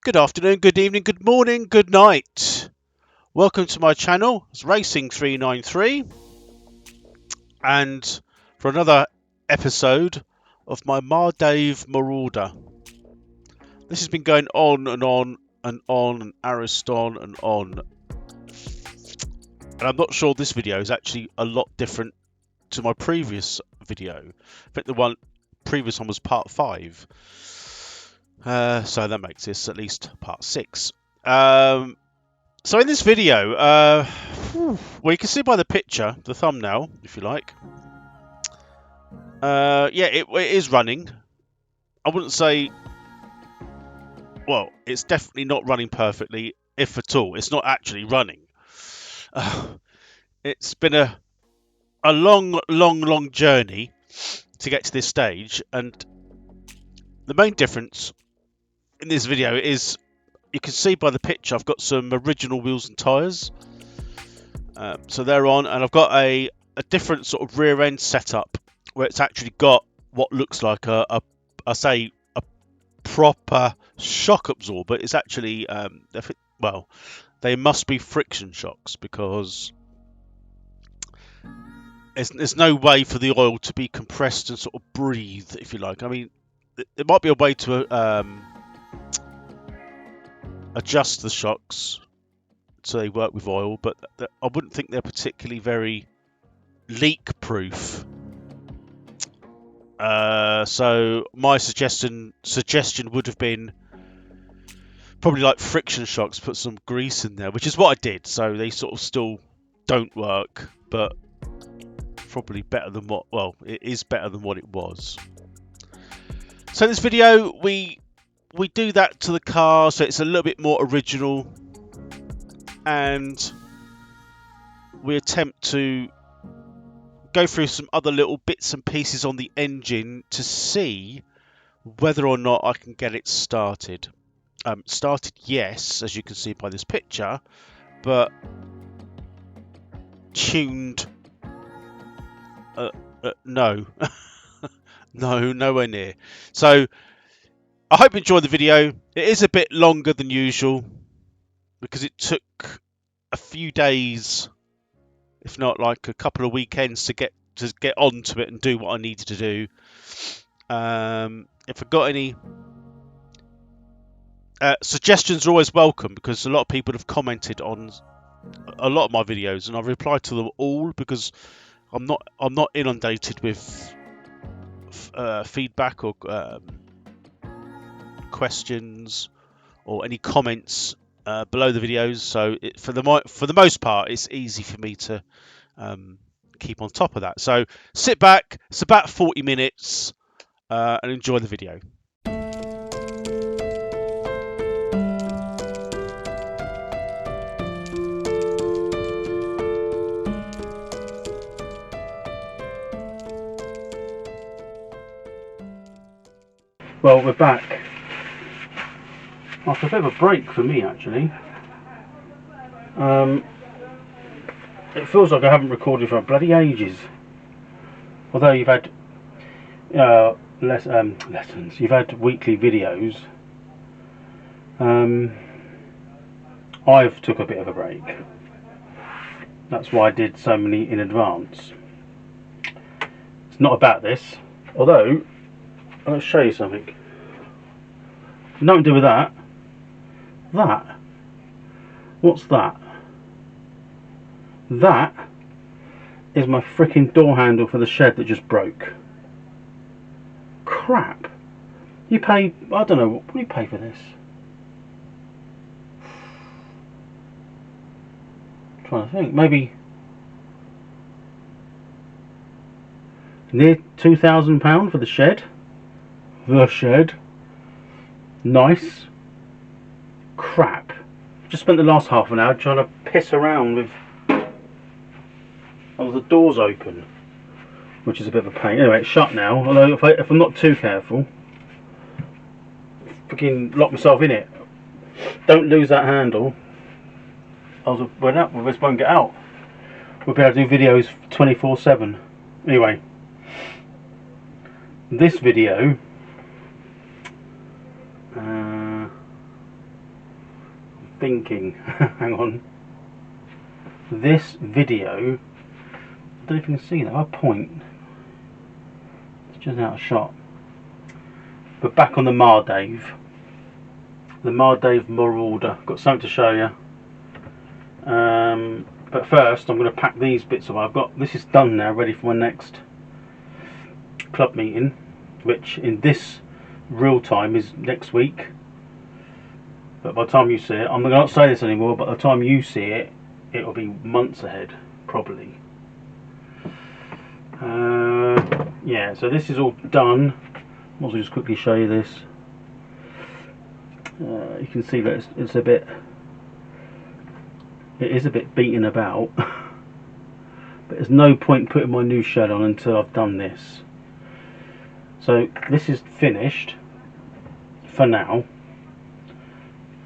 Good afternoon, good evening, good morning, good night. Welcome to my channel. It's Racing393 and for another episode of my Mardave Marauder. This has been going on and on and on and Ariston and on. And I'm not sure this video is actually a lot different to my previous video. I think the previous one was part 5. So that makes this at least part 6. So in this video, well, you can see by the picture, the thumbnail, if you like. Yeah, it is running. I wouldn't say, well, it's definitely not running perfectly, if at all. It's not actually running. It's been a long journey to get to this stage, and the main difference in this video is, you can see by the picture, I've got some original wheels and tyres. So they're on, and I've got a different sort of rear end setup where it's actually got what looks like a proper shock absorber. It's actually well, they must be friction shocks, because there's no way for the oil to be compressed and sort of breathe, if you like. I mean, there might be a way to adjust the shocks so they work with oil, but I wouldn't think they're particularly very leak proof. So my suggestion would have been probably like friction shocks, put some grease in there, which is what I did. So they sort of still don't work, but probably better than what, well, it is better than what it was. So in this video, we do that to the car, so it's a little bit more original, and we attempt to go through some other little bits and pieces on the engine to see whether or not I can get it started. Started, yes, as you can see by this picture, but tuned, no. No, nowhere near. So I hope you enjoyed the video. It is a bit longer than usual because it took a few days, if not like a couple of weekends, to get onto it and do what I needed to do. If I've got any suggestions, are always welcome, because a lot of people have commented on a lot of my videos, and I've replied to them all, because I'm not inundated with feedback or questions or any comments below the videos. So for the most part, it's easy for me to keep on top of that. So sit back, it's about 40 minutes, and enjoy the video. Well, we're back after a bit of a break for me, actually. It feels like I haven't recorded for bloody ages. Although you've had lessons, you've had weekly videos. I've took a bit of a break. That's why I did so many in advance. It's not about this, although I'll show you something. Nothing to do with that. That. What's that? That is my freaking door handle for the shed that just broke. Crap. You pay, I don't know, what do you pay for this? I'm trying to think, maybe near £2,000 for the shed. The shed. Nice. Crap. Just spent the last half an hour trying to piss around with the doors open, which is a bit of a pain. Anyway, it's shut now, although if I'm not too careful, freaking lock myself in it. Don't lose that handle. We just won't get out. We'll be able to do videos 24/7. Anyway, this video thinking, hang on, this video, I don't know if you can see that, I point, it's just out of shot, but back on the Mardave Marauder, got something to show you. But first I'm going to pack these bits away. This is done now, ready for my next club meeting, which in this real time is next week. But by the time you see it, I'm not say this anymore, but by the time you see it, it'll be months ahead, probably. Yeah, so this is all done. I'll just quickly show you this. You can see that it is a bit beaten about, but there's no point putting my new shed on until I've done this. So this is finished for now.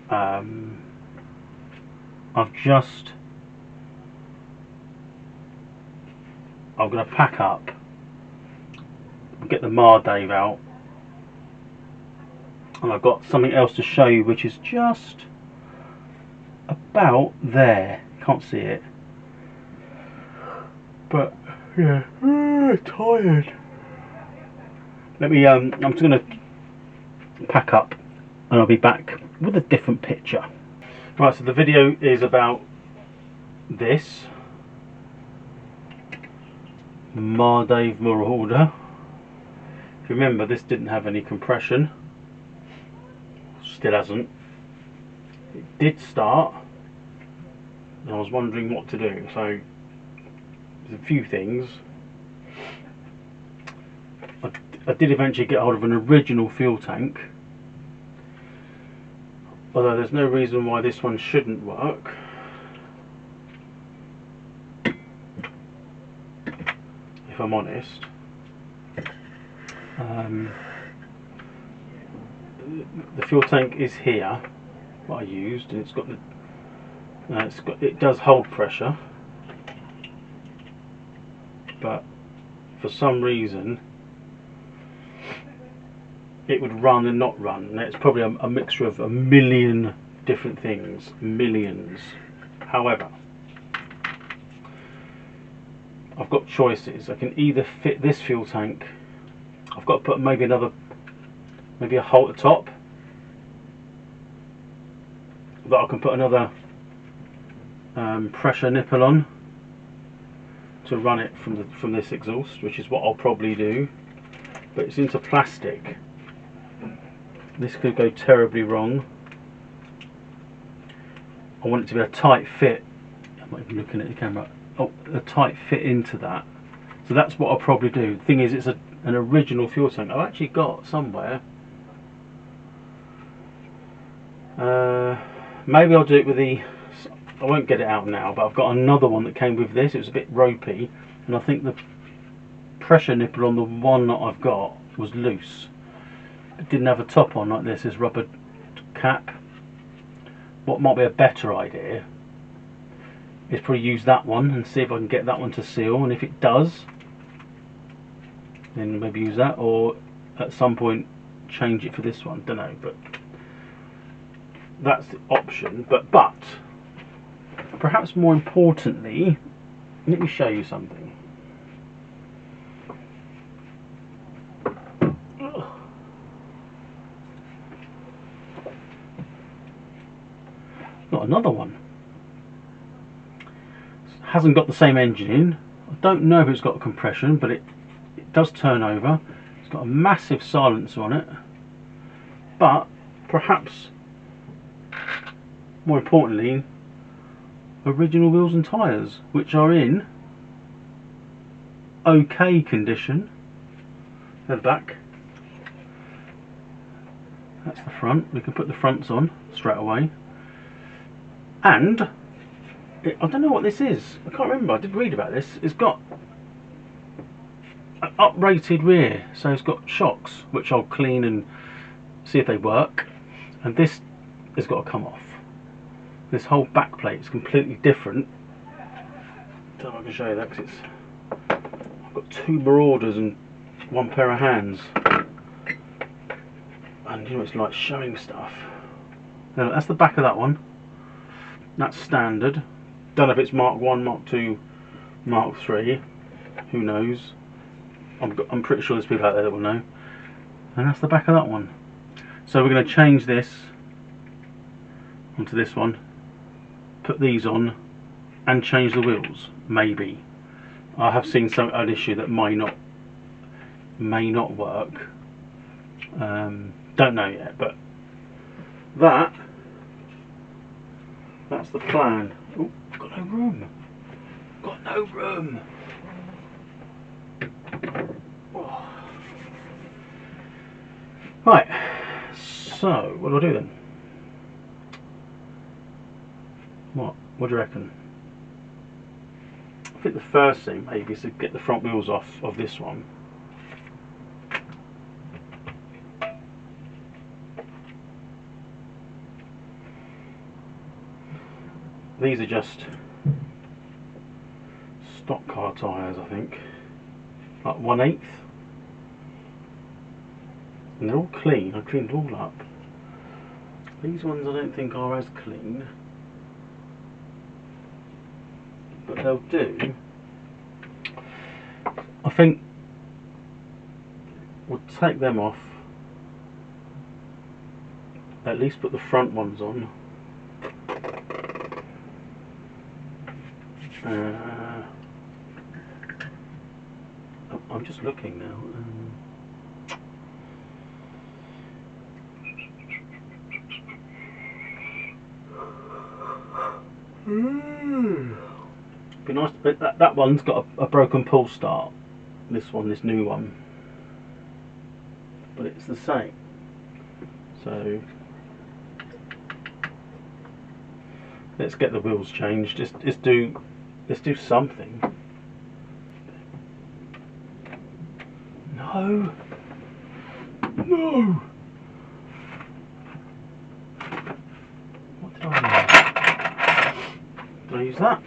I'm going to pack up, get the Mardave out, and I've got something else to show you, which is just about there. Can't see it, but yeah, tired. Let me. I'm just going to pack up, and I'll be back with a different picture. Right, so the video is about this Mardave Marauder. If you remember, this didn't have any compression. Still hasn't. It did start, and I was wondering what to do. So there's a few things. I did eventually get hold of an original fuel tank, although there's no reason why this one shouldn't work. If I'm honest, the fuel tank is here, what I used, and it's got it does hold pressure, but for some reason it would run and not run. And it's probably a mixture of a million different things, millions. However, I've got choices. I can either fit this fuel tank. I've got to put maybe a hole at the top that I can put another pressure nipple on to run it from this exhaust, which is what I'll probably do. But it's into plastic. This could go terribly wrong. I want it to be a tight fit. I'm not even looking at the camera. Oh, a tight fit into that. So that's what I'll probably do. The thing is, it's an original fuel tank I've actually got somewhere. Maybe I'll do it with I won't get it out now, but I've got another one that came with this. It was a bit ropey, and I think the pressure nipple on the one that I've got was loose. It didn't have a top on like this rubber cap. What might be a better idea is probably use that one and see if I can get that one to seal, and if it does, then maybe use that, or at some point change it for this one. Don't know, but that's the option. But perhaps more importantly, let me show you something. Got another one. Hasn't got the same engine in. I don't know if it's got compression, but it does turn over. It's got a massive silencer on it, but perhaps more importantly, original wheels and tyres, which are in okay condition. They're the back. That's the front. We can put the fronts on straight away. And I don't know what this is. I can't remember. I did read about this. It's got an uprated rear, so it's got shocks, which I'll clean and see if they work. And this has got to come off. This whole back plate is completely different. I don't know if I can show you that, because I've got two Marauders and one pair of hands, and you know, it's like showing stuff. Now, that's the back of that one. That's standard. Don't know if it's Mark 1, Mark 2, Mark 3. Who knows? I'm pretty sure there's people out there that will know. And that's the back of that one. So we're going to change this onto this one, put these on, and change the wheels. Maybe. I have seen an issue that may not work. Don't know yet, but that's the plan. Oh, got no room. Got no room. Oh. Right. So what do I do then? What do you reckon? I think the first thing maybe is to get the front wheels off of this one. These are just stock car tyres, I think, like 1/8, and they're all clean. I cleaned all up. These ones I don't think are as clean, but they'll do. I think we'll take them off, at least put the front ones on. I'm just looking now. Be nice, but that one's got a broken pull start. This new one, but it's the same. So let's get the wheels changed. Let's do something. No. What did I use? Did I use that?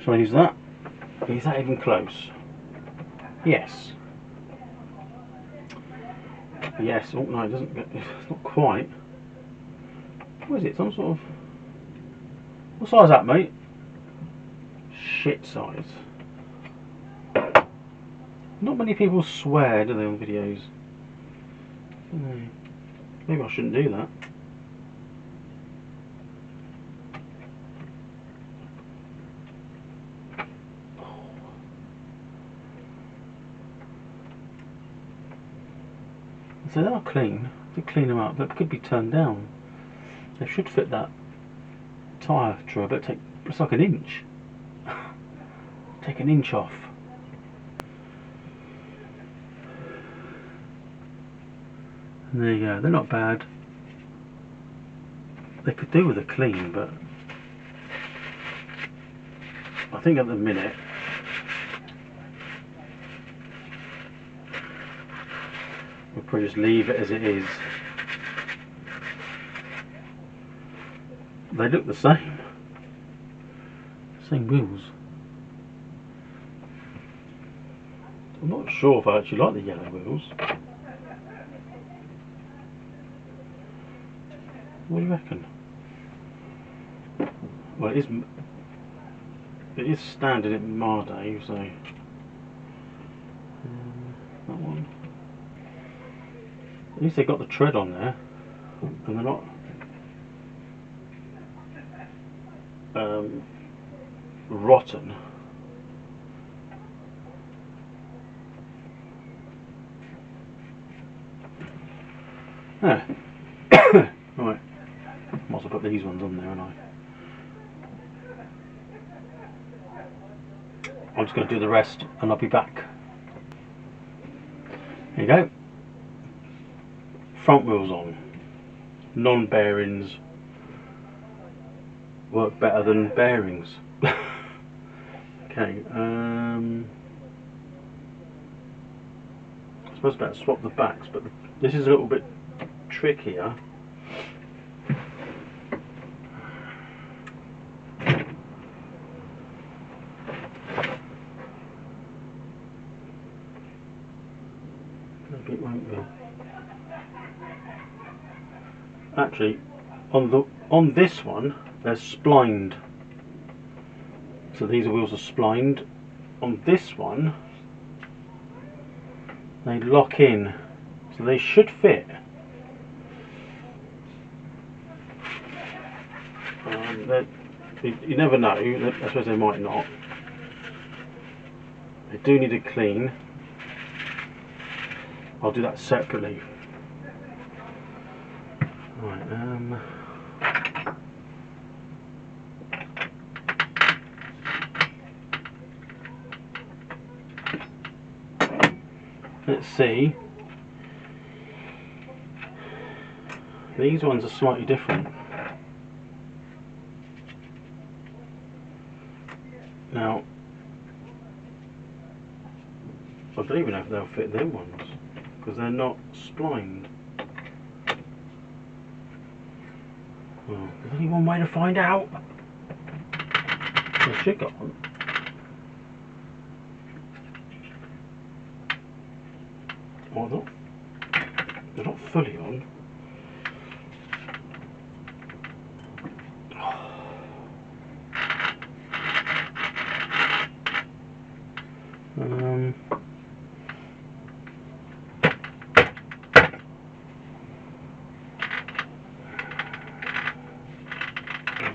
Shall I use that? Is that even close? Yes. Yes. Oh no, it doesn't get. It's not quite. What is it? Some sort of. What size is that, mate? Shit size. Not many people swear, do they, on videos? Maybe I shouldn't do that. So they are clean. To clean them up, they could be turned down. They should fit that tyre tread, but it's like an inch. Take an inch off. And there you go. They're not bad. They could do with a clean, but I think at the minute we'll probably just leave it as it is. They look the same. Same wheels. I'm not sure if I actually like the yellow wheels. What do you reckon? Well, it is standard in Mardave, so that one. At least they got the tread on there, and they're not rotten. Yeah. Right. Might as well put these ones on there, and I'm just going to do the rest, and I'll be back. There you go. Front wheels on. Non-bearings work better than bearings. Okay. I suppose I better swap the backs, but this is a little bit trickier. Maybe it won't be. Actually, on this one, they're splined. So these wheels are splined. On this one, they lock in, so they should fit. You never know, I suppose they might not. They do need a clean. I'll do that separately. Right, let's see. These ones are slightly different. Now, I don't even know if they'll fit them ones, because they're not splined. Well, there's only one way to find out. They should go on. Or not. They're not fully on.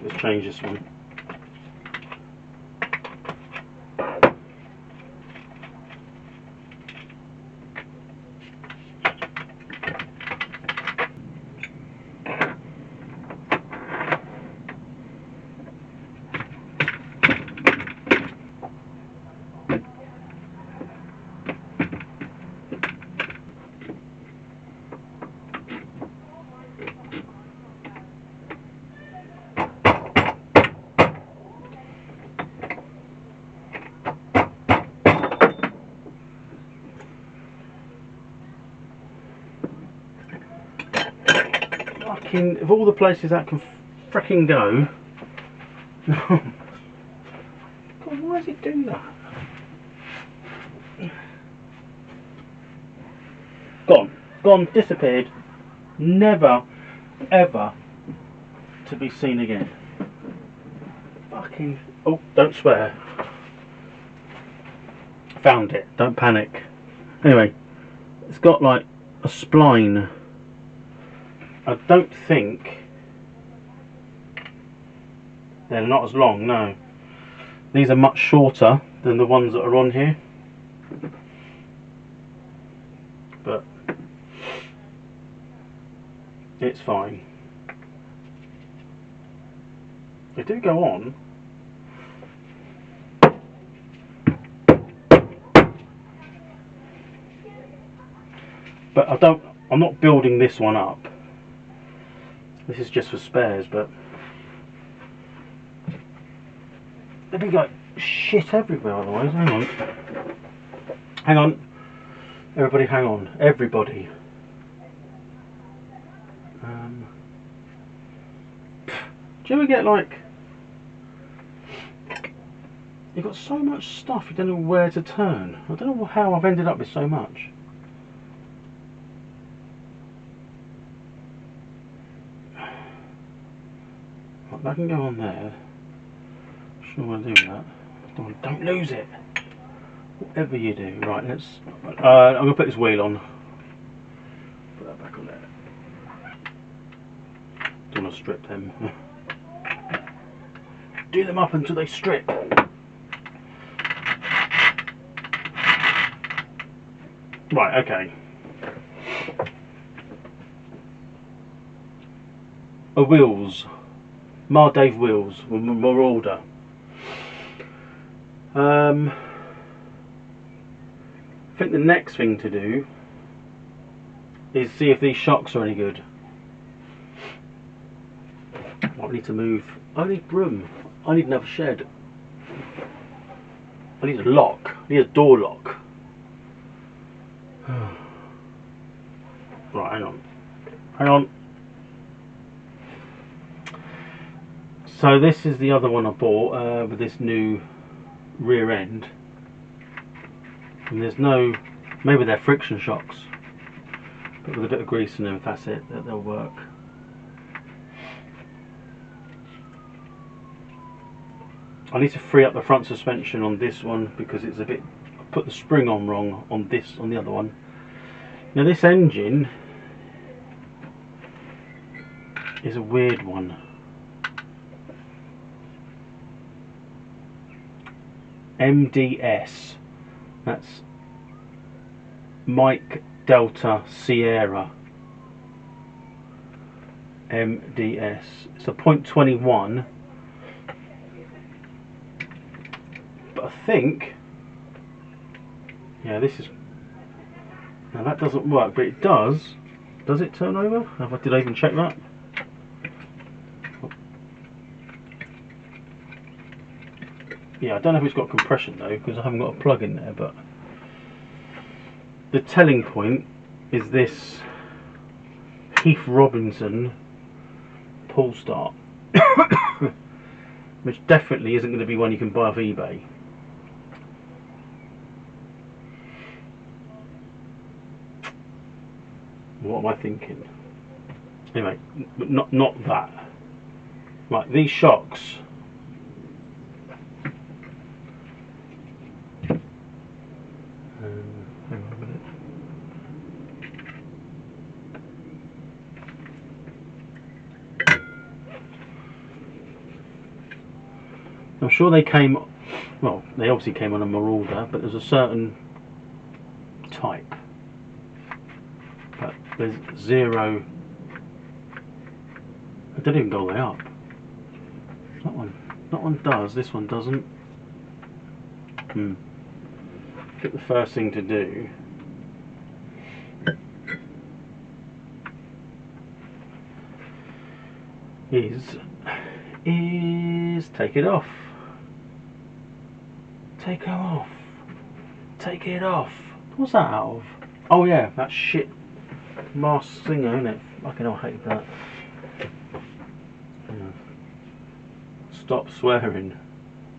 Let's change this one. Of all the places that can fricking go. God, why does it do that? Gone, disappeared. Never, ever to be seen again. Fucking. Oh, don't swear. Found it. Don't panic. Anyway, it's got like a spline. I don't think they're not as long, no. These are much shorter than the ones that are on here. But it's fine. They do go on. But I'm not building this one up. This is just for spares, but there'd be like shit everywhere otherwise. Hang on, everybody, hang on, everybody. Do you ever get like, you've got so much stuff you don't know where to turn? I don't know how I've ended up with so much. I can go on there. I don't want to do that. Don't lose it. Whatever you do. Right, let's. I'm going to put this wheel on. Put that back on there. Don't want to strip them. Do them up until they strip. Right, okay. Wheels. Mardave wheels, Marauder. I think the next thing to do is see if these shocks are any good. I need to move. I need room. I need another shed. I need a lock. I need a door lock. Right, hang on. Hang on. So this is the other one I bought with this new rear end, and there's no, maybe they're friction shocks, but with a bit of grease in them, if that's it, they'll work. I need to free up the front suspension on this one because it's a bit, I put the spring on wrong on this, on the other one. Now this engine is a weird one. MDS, that's Mike Delta Sierra. MDS, it's a 0.21, but I think, yeah, this is, now that doesn't work, but it does it turn over? Did I even check that? Yeah, I don't know if it's got compression though, because I haven't got a plug in there, but the telling point is this Heath Robinson pull start, which definitely isn't going to be one you can buy off eBay. What am I thinking? Anyway, not that. Right, these shocks. Hang on a minute. I'm sure they came, well, they obviously came on a Marauder, but there's a certain type. But there's zero. I don't even go all the way up. That one does. This one doesn't. I think the first thing to do is take it off. Take her off. Take it off. What's that out of? Oh yeah, that shit Masked Singer, isn't it? Fucking hell, I hate that. Stop swearing.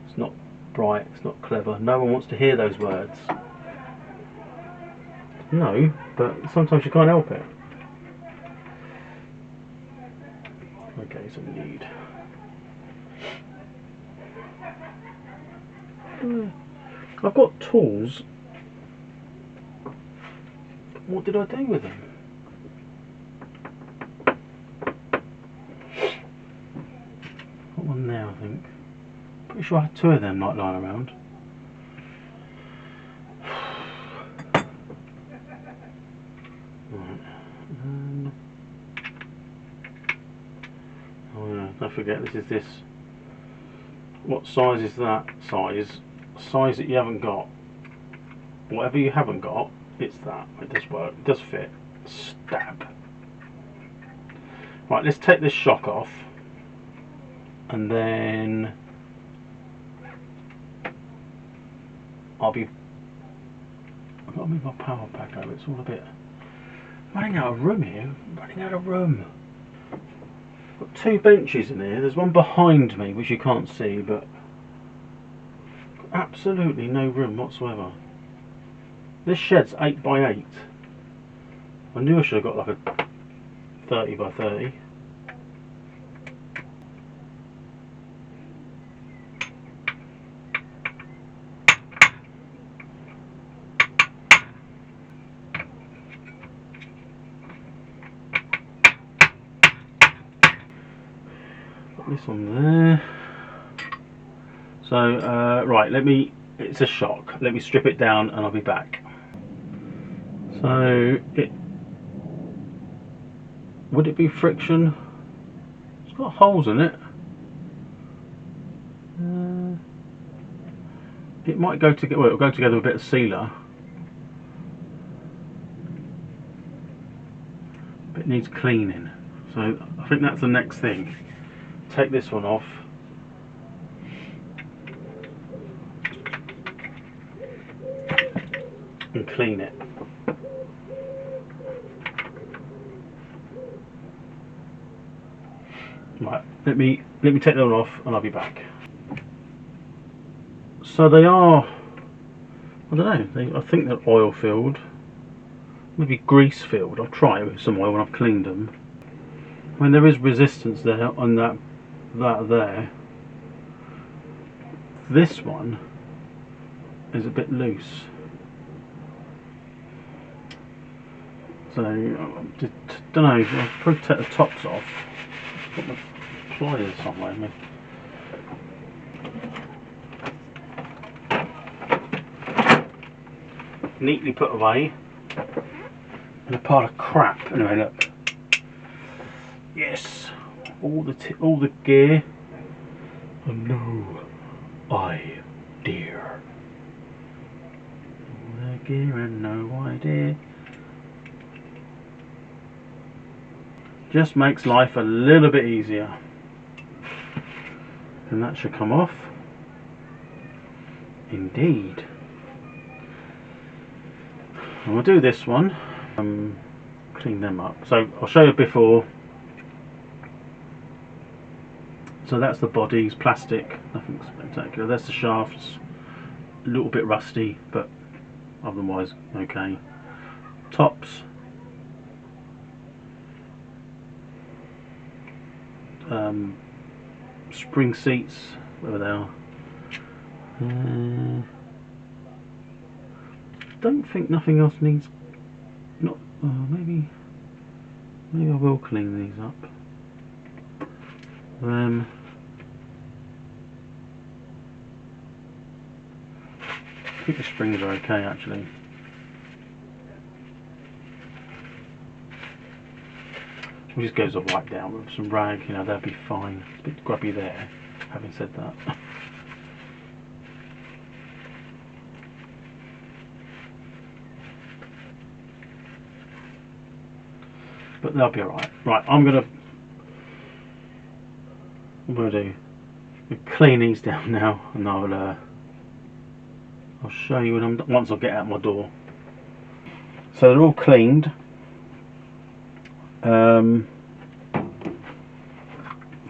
It's not bright, it's not clever. No one wants to hear those words. No, but sometimes you can't help it. Okay, so we need. I've got tools. What did I do with them? Got one there, I think. Pretty sure I had two of them like lying around. Right. Oh yeah, don't forget this is this. What size is that size? Size that you haven't got. Whatever you haven't got, it's that. It does work. It does fit. Stab. Right, let's take this shock off, and then I've got to move my power pack over. It's all a bit running out of room here. Running out of room. I've got two benches in here. There's one behind me which you can't see, but absolutely no room whatsoever. This shed's 8 by 8. I knew I should have got like a 30 by 30. Got this one there. So right, it's a shock. Let me strip it down and I'll be back. So would it be friction? It's got holes in it. It might go together. Well, it'll go together with a bit of sealer. But it needs cleaning. So I think that's the next thing. Take this one off. And clean it. Right, let me take that one off and I'll be back. So they are, I don't know, I think they're oil filled, maybe grease filled. I'll try it with some oil when I've cleaned them. I mean, there is resistance there on that there. This one is a bit loose. So, I don't know, I'll probably take the tops off. Put my pliers somewhere. Neatly put away in a pile of crap. Anyway, look. Yes, all the gear. Oh no, I dear. All the gear and no idea. Just makes life a little bit easier. And that should come off. Indeed. And we'll do this one. Clean them up. So I'll show you before. So that's the bodies, plastic, nothing spectacular. That's the shafts, a little bit rusty, but otherwise okay. Tops. Spring seats, whatever they are. Don't think nothing else needs. Not maybe I will clean these up. I think the springs are okay actually. We'll just go to wipe down with some rag, you know, they'll be fine. It's a bit grubby there, having said that. But they'll be alright. Right, what I'm gonna do, clean these down now, and I'll show you when once I get out my door. So they're all cleaned.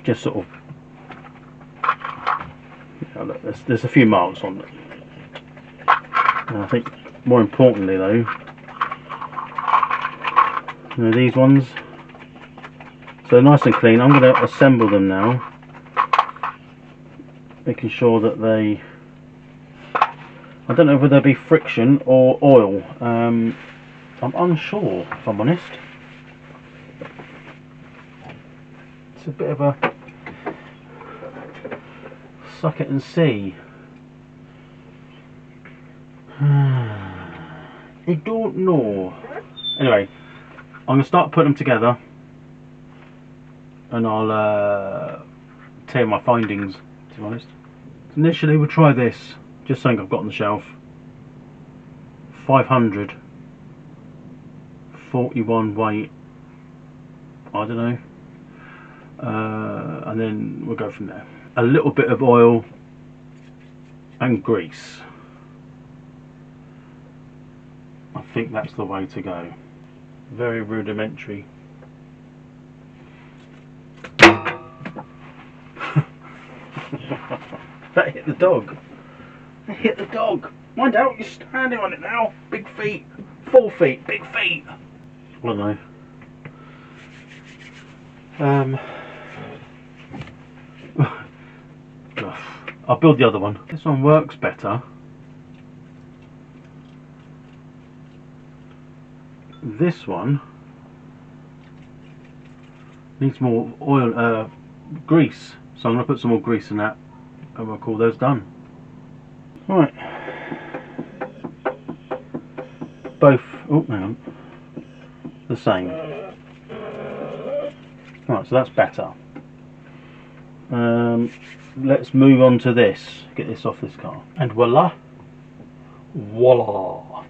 Just sort of, look, there's a few marks on it. And I think more importantly though, these ones, so they're nice and clean. I'm going to assemble them now, making sure that they, I don't know whether they be friction or oil. I'm unsure, if I'm honest. It's a bit of a suck it and see. I don't know. Anyway, I'm going to start putting them together, and I'll tell you my findings, to be honest. Initially we'll try this, just something I've got on the shelf. 500, 41 weight, I don't know. And then we'll go from there. A little bit of oil and grease. I think that's the way to go. Very rudimentary. That hit the dog. That hit the dog. Mind out, you're standing on it now. Big feet. 4 feet. Big feet. I don't know. I'll build the other one. This one works better. This one needs more oil, grease. So I'm going to put some more grease in that, and we'll call those done. Right. Both. Oh, hang on. The same. Right, so that's better. Let's move on to this. Get this off this car. And voila. Voila.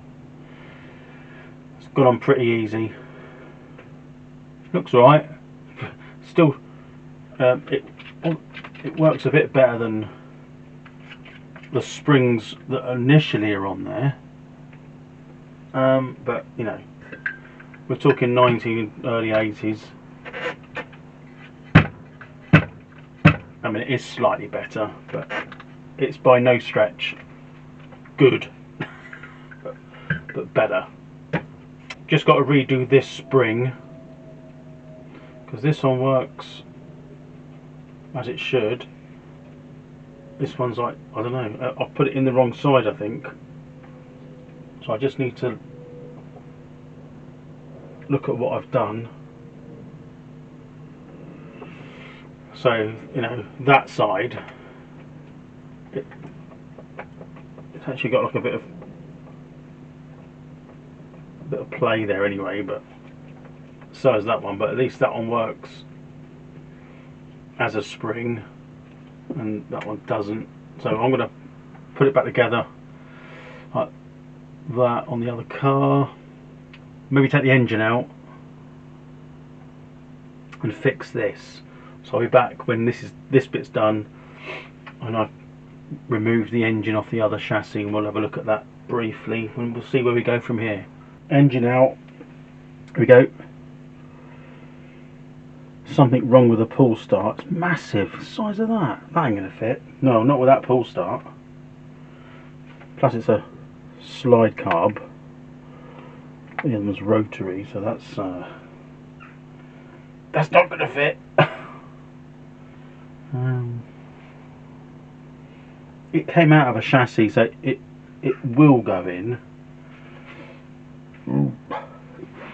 It's gone on pretty easy. Looks alright. Still, it works a bit better than the springs that initially are on there. But, you know, we're talking 90s, early 80s. I mean, it is slightly better, but it's by no stretch good, but better. Just got to redo this spring, because this one works as it should. This one's like, I don't know, I've put it in the wrong side, I think. So I just need to look at what I've done. So, you know, that side, it's actually got like a bit of play there anyway, but so is that one. But at least that one works as a spring, and that one doesn't. So I'm going to put it back together like that on the other car. Maybe take the engine out and fix this. So I'll be back when this bit's done and I've removed the engine off the other chassis, and we'll have a look at that briefly and we'll see where we go from here. Engine out. Here we go. Something wrong with the pull start. It's massive. The size of that. That ain't gonna fit. No, not with that pull start. Plus it's a slide carb. The other one's rotary, so that's not gonna fit. It came out of a chassis, so it will go in.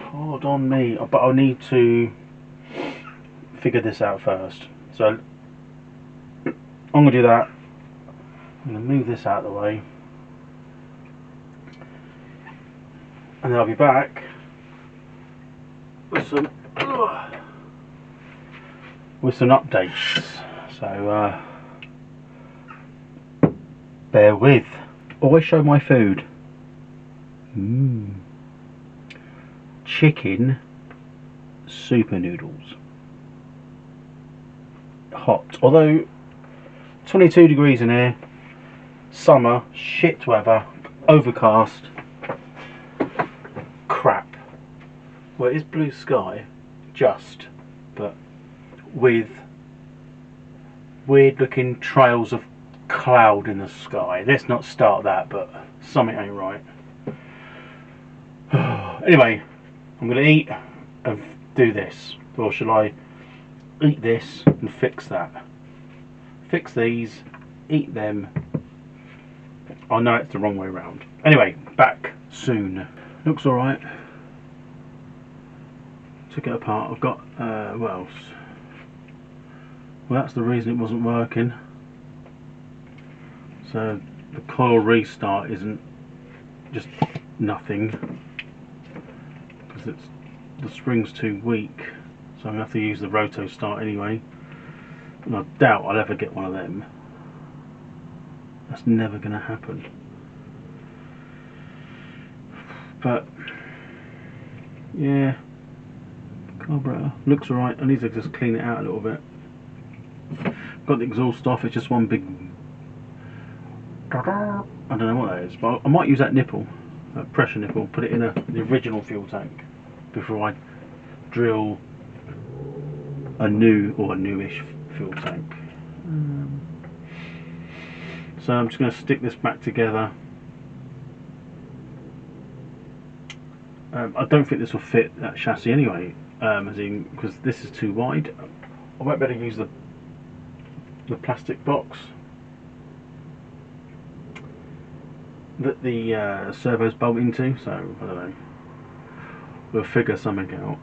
Hard on me, but I'll need to figure this out first. So I'm gonna do that. I'm gonna move this out of the way, and then I'll be back with some updates. So bear with. Always show my food. Chicken super noodles. Hot. Although 22 degrees in here, summer, shit weather, overcast, crap. Well, it is blue sky, just, but with weird looking trails of cloud in the sky. Let's not start that, but something ain't right. Anyway, I'm going to eat and do this. Or shall I eat this and fix that? Fix these, eat them. I know it's the wrong way around. Anyway, back soon. Looks alright. Took it apart. I've got, what else? Well, that's the reason it wasn't working. So the coil restart isn't just nothing, because the spring's too weak, so I'm going to have to use the roto start anyway, and I doubt I'll ever get one of them. That's never going to happen. But yeah, carburetor looks alright. I need to just clean it out a little bit. Got the exhaust off, it's just one big, I don't know what that is, but I might use that nipple, that pressure nipple, put it in the original fuel tank before I drill a new or a newish fuel tank. So I'm just going to stick this back together. I don't think this will fit that chassis anyway, because this is too wide. I won't be able to use the plastic box that the servos bolt into, so I don't know. We'll figure something out.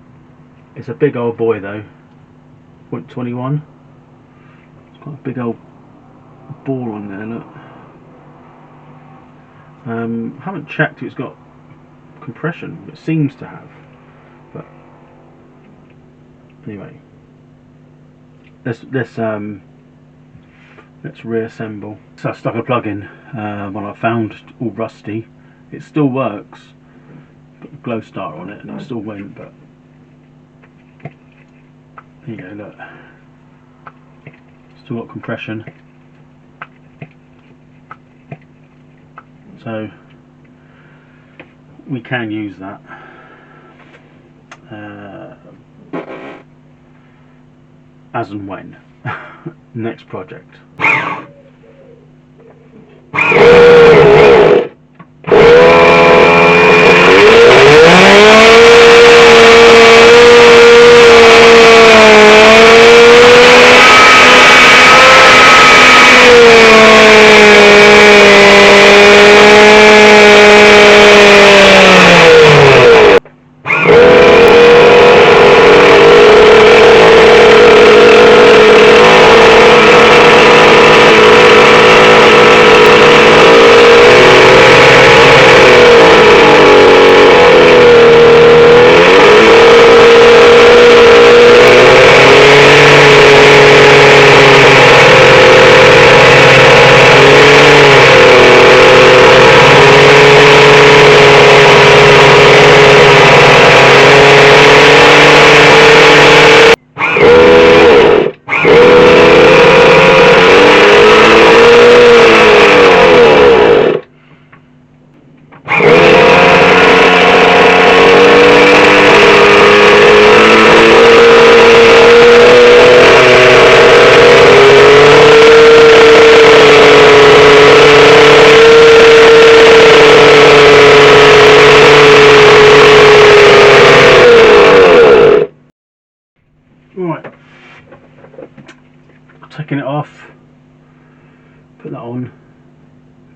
It's a big old boy though. 0.21. It's got a big old ball on there, look. Haven't checked if it's got compression. It seems to have. But anyway. Let's reassemble. So I stuck a plug in one I found all rusty. It still works. Put a glow starter on it and it still went, but there you go, look. Still got compression. So we can use that. As and when. Next project. taking it off, put that on,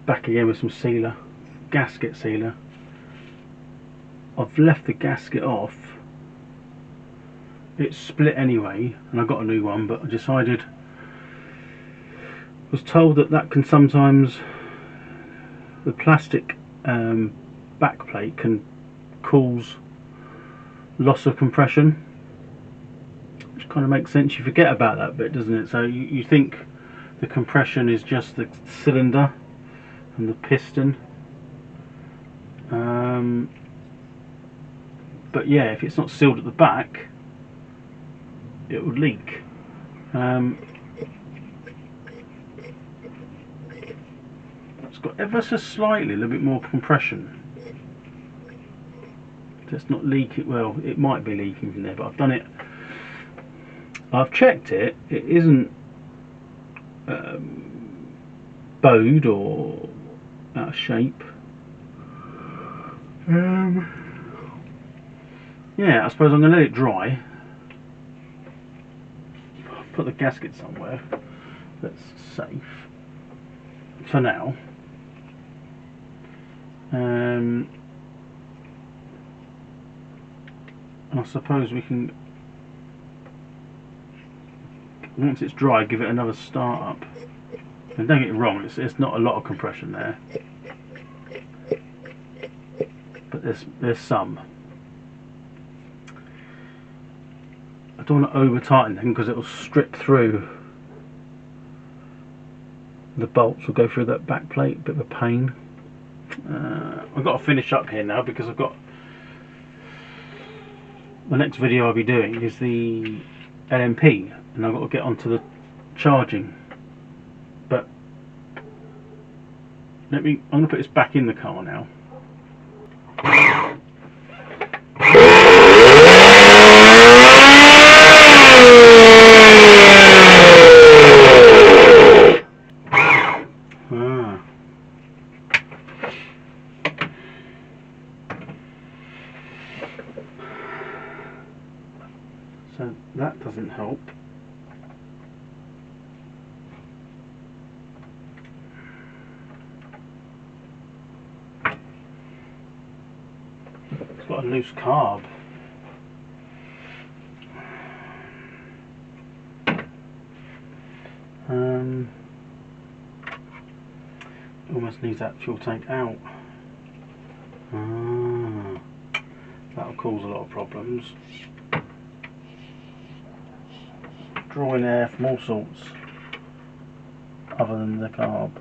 back again with some sealer, gasket sealer. I've left the gasket off. It's split anyway, and I got a new one, but I decided, was told that can sometimes, the plastic backplate can cause loss of compression, which kind of makes sense. You forget about that bit, doesn't it? So you think the compression is just the cylinder and the piston, but yeah, if it's not sealed at the back, it would leak. It's got ever so slightly a little bit more compression. It's not leaking. Well, it might be leaking from there, but I've done it. I've checked it. It isn't bowed or out of shape. Yeah, I suppose I'm going to let it dry. Put the gasket somewhere that's safe for now. And I suppose we can, once it's dry, give it another start up. And don't get me wrong, it's not a lot of compression there, but there's some. I don't want to over tighten them because it will strip through. The bolts will go through that back plate, bit of a pain. I've got to finish up here now because I've got, the next video I'll be doing is the LMP, and I've got to get onto the charging. But I'm going to put this back in the car now. So that doesn't help. It's got a loose carb. Almost needs that fuel tank out. That'll cause a lot of problems. Drawing air from all sorts other than the carb.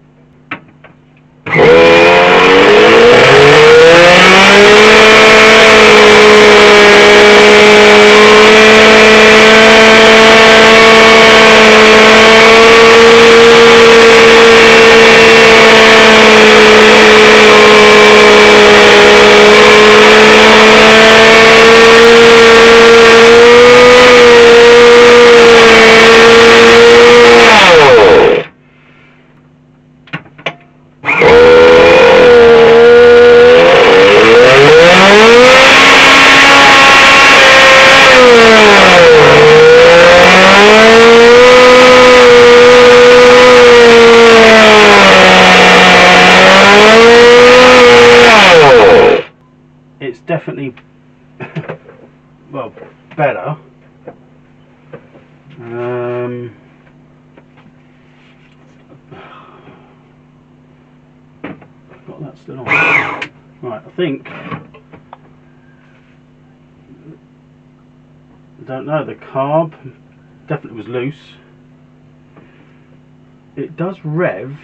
It's definitely well, better. Got that still on. Right, I think, I don't know, the carb definitely was loose. It does rev,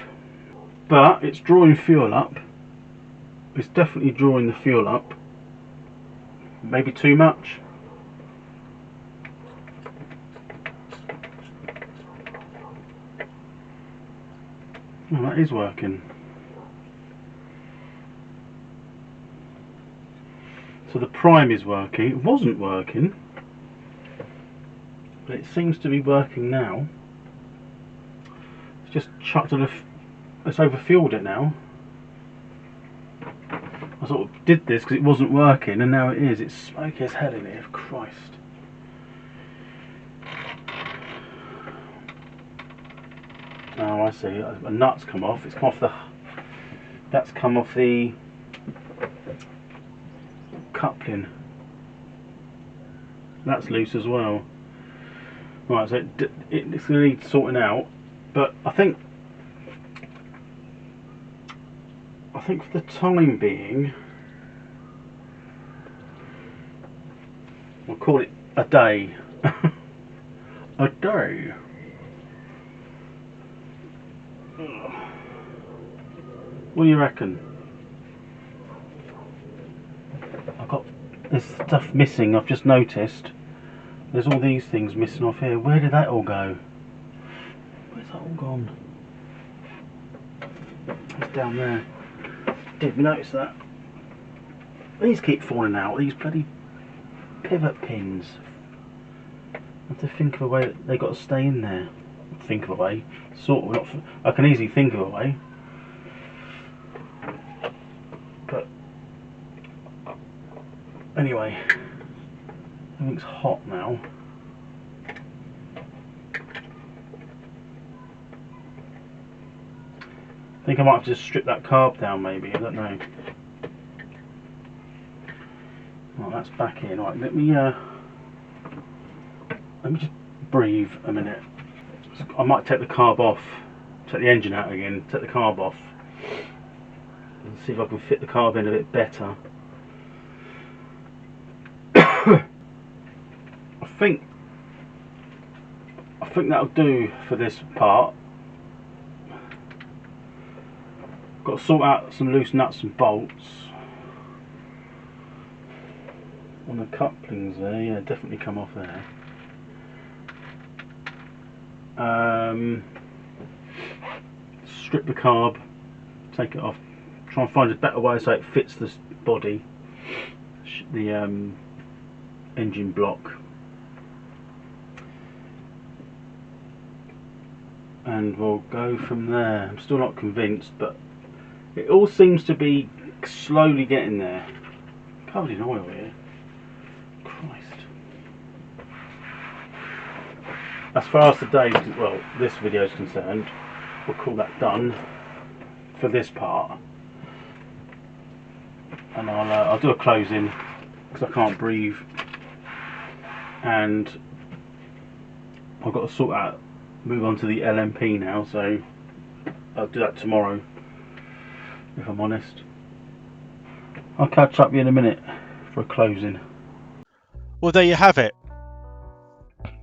but it's drawing fuel up. It's definitely drawing the fuel up. Maybe too much. Oh, that is working. So the prime is working. It wasn't working, but it seems to be working now. It's just chucked on it's overfueled it now. I sort of did this because it wasn't working, and now it is. It's smoky as hell in here, Christ. Oh, I see. A nut's come off. It's come off the. That's come off the coupling. That's loose as well. Right, so it's going to need sorting out. But I think for the time being, we'll call it a day. A day. What do you reckon? There's stuff missing, I've just noticed. There's all these things missing off here. Where did that all go? Where's that all gone? It's down there. Didn't notice that. These keep falling out, these bloody pivot pins. I have to think of a way that they got to stay in there. Think of a way. Sort of. Not. I can easily think of a way. But anyway, everything's hot now. I think I might have to just strip that carb down maybe, I don't know. Well, that's back in. Right, let me just breathe a minute. I might take the carb off, take the engine out again, take the carb off, and see if I can fit the carb in a bit better. I think that'll do for this part. Got to sort out some loose nuts and bolts on the couplings there. Yeah, definitely come off there. Strip the carb, take it off, try and find a better way so it fits this body, the engine block, and we'll go from there. I'm still not convinced, but it all seems to be slowly getting there. Covered in oil here. Christ. As far as this video is concerned, we'll call that done for this part, and I'll do a closing because I can't breathe, and I've got to move on to the LMP now, so I'll do that tomorrow if I'm honest. I'll catch up with you in a minute for a closing. Well, there you have it.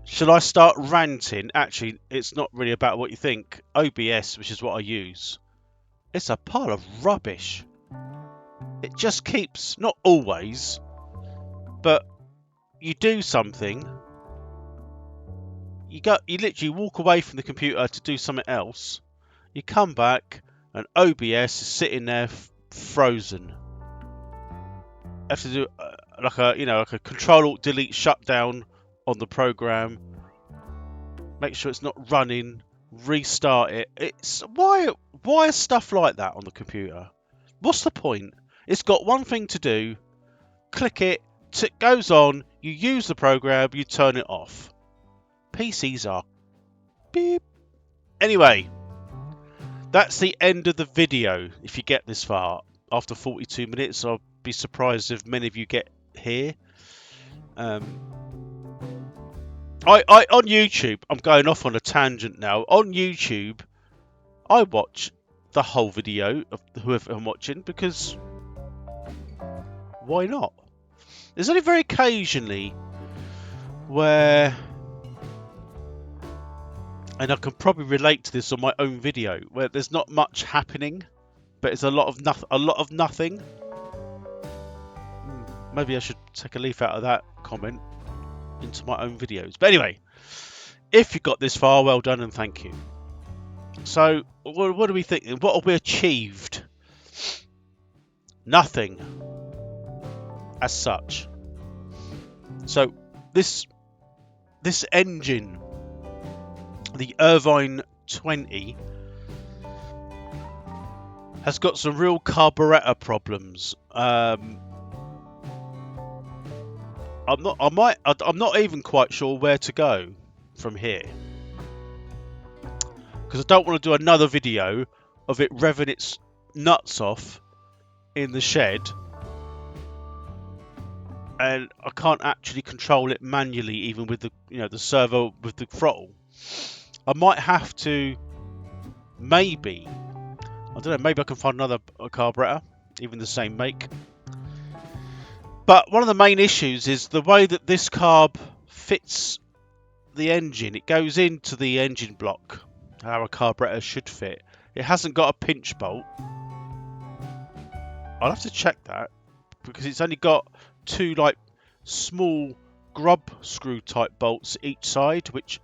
Shall I start ranting? Actually, it's not really about what you think. OBS, which is what I use, it's a pile of rubbish. It just keeps, not always, but you do something, you literally walk away from the computer to do something else, you come back and OBS is sitting there frozen. Have to do like a Control-Alt-Delete shutdown on the program, make sure it's not running, restart it. It's why is stuff like that on the computer? What's the point? It's got one thing to do, click it, it goes on, you use the program, you turn it off. PCs are beep. Anyway, that's the end of the video. If you get this far after 42 minutes, I'll be surprised if many of you get here. On YouTube, I'm going off on a tangent now. On YouTube, I watch the whole video of whoever I'm watching because why not? There's only very occasionally where, and I can probably relate to this on my own video, where there's not much happening, but it's a lot of nothing. Maybe I should take a leaf out of that comment into my own videos. But anyway, if you got this far, well done and thank you. So, what are we thinking? What have we achieved? Nothing as such. So, this engine, the Irvine 20, has got some real carburetor problems. I'm not even quite sure where to go from here, because I don't want to do another video of it revving its nuts off in the shed, and I can't actually control it manually, even with the the servo with the throttle. I might have to, maybe, I don't know, maybe I can find another carburetor, even the same make. But one of the main issues is the way that this carb fits the engine. It goes into the engine block how a carburetor should fit. It hasn't got a pinch bolt. I'll have to check that, because it's only got two like small grub screw type bolts each side, which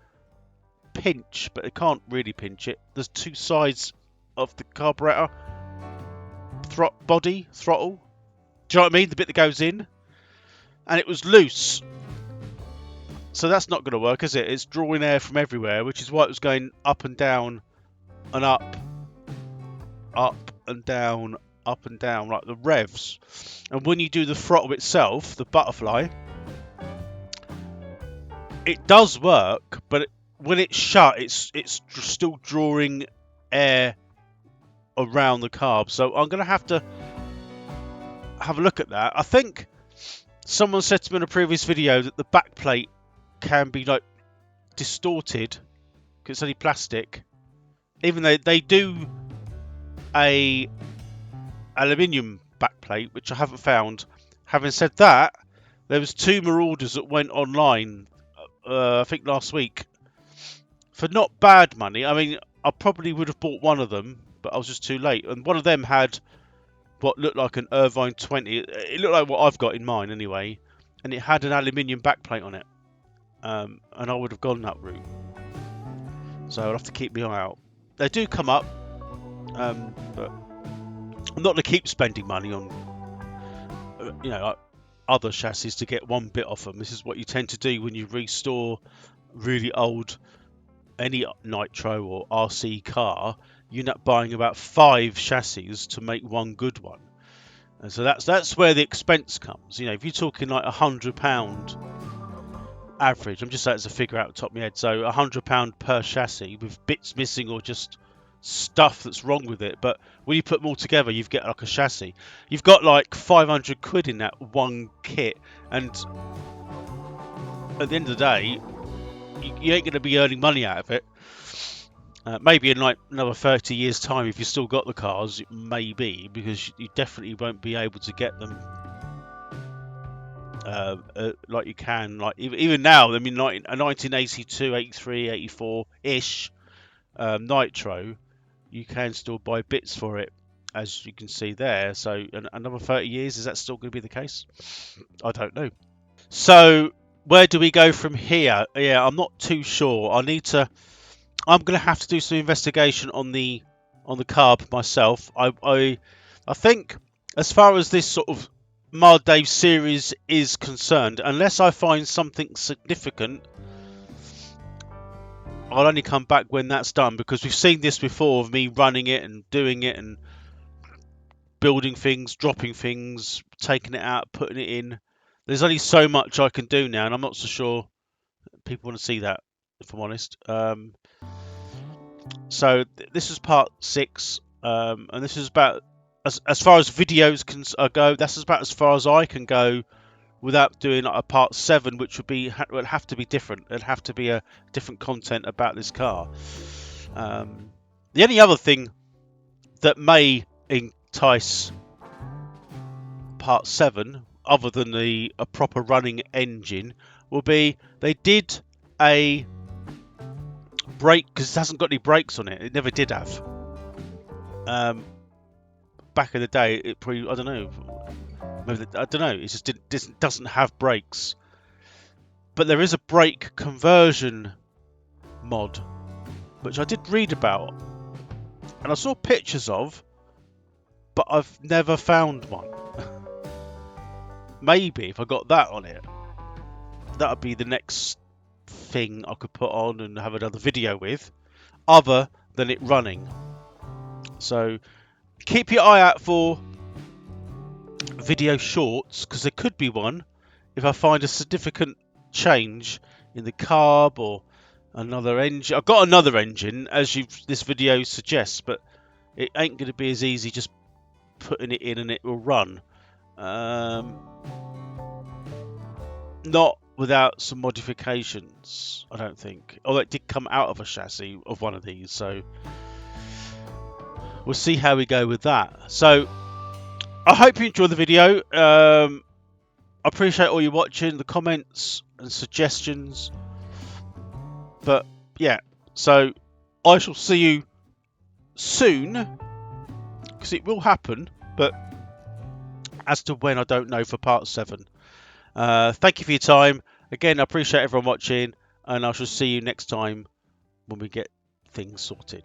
pinch, but it can't really pinch it. There's two sides of the carburetor body throttle. Do you know what I mean? The bit that goes in, and it was loose. So that's not going to work, is it? It's drawing air from everywhere, which is why it was going up and down and up and down, up and down, like the revs. And when you do the throttle itself, the butterfly, it does work, but when it's shut, it's still drawing air around the carb. So I'm going to have a look at that. I think someone said to me in a previous video that the back plate can be like distorted because it's only plastic, even though they do a aluminium backplate, which I haven't found. Having said that, there was 2 Marauders that went online I think last week for not bad money. I mean, I probably would have bought one of them, but I was just too late, and one of them had what looked like an Irvine 20. It looked like what I've got in mine anyway, and it had an aluminium backplate on it. And I would have gone that route. So I'll have to keep my eye out. They do come up, but I'm not going to keep spending money on, other chassis to get one bit off them. This is what you tend to do when you restore really old any Nitro or RC car. You end up buying about 5 chassis to make one good one, and so that's where the expense comes. If you're talking like £100 average, I'm just saying it's a figure out the top of my head, so £100 per chassis with bits missing or just stuff that's wrong with it. But when you put them all together, you've got like a chassis. You've got like 500 quid in that one kit, and at the end of the day, you ain't going to be earning money out of it. Maybe in like another 30 years time, if you still got the cars, it may be, because you definitely won't be able to get them like you can, like even now. I mean, like a 1982, 83, 84 ish Nitro, you can still buy bits for it, as you can see there. So another 30 years, is that still going to be the case? I don't know. So where do we go from here? Yeah, I'm not too sure. I'm going to have to do some investigation on the carb myself. I think, as far as this sort of Mardave series is concerned, unless I find something significant, I'll only come back when that's done, because we've seen this before of me running it and doing it and building things, dropping things, taking it out, putting it in. There's only so much I can do now, and I'm not so sure people want to see that, if I'm honest. So this is part 6, and this is about, as far as videos can go, that's about as far as I can go without doing like a part 7, which would have to be different. It'd have to be a different content about this car. The only other thing that may entice part 7, other than a proper running engine, will be they did a brake, because it hasn't got any brakes on it. It never did have. Back in the day, it probably, I don't know. Maybe I don't know. It just doesn't have brakes. But there is a brake conversion mod, which I did read about, and I saw pictures of, but I've never found one. Maybe if I got that on it, that would be the next thing I could put on and have another video with, other than it running. So keep your eye out for video shorts, because there could be one if I find a significant change in the carb, or another engine. I've got another engine, as this video suggests, but it ain't going to be as easy just putting it in and it will run. Not without some modifications, I don't think. Although it did come out of a chassis of one of these, so we'll see how we go with that. So I hope you enjoyed the video. I appreciate all you watching, the comments and suggestions. But yeah, so I shall see you soon, because it will happen, but as to when, I don't know for part 7. Thank you for your time. Again, I appreciate everyone watching, and I shall see you next time when we get things sorted.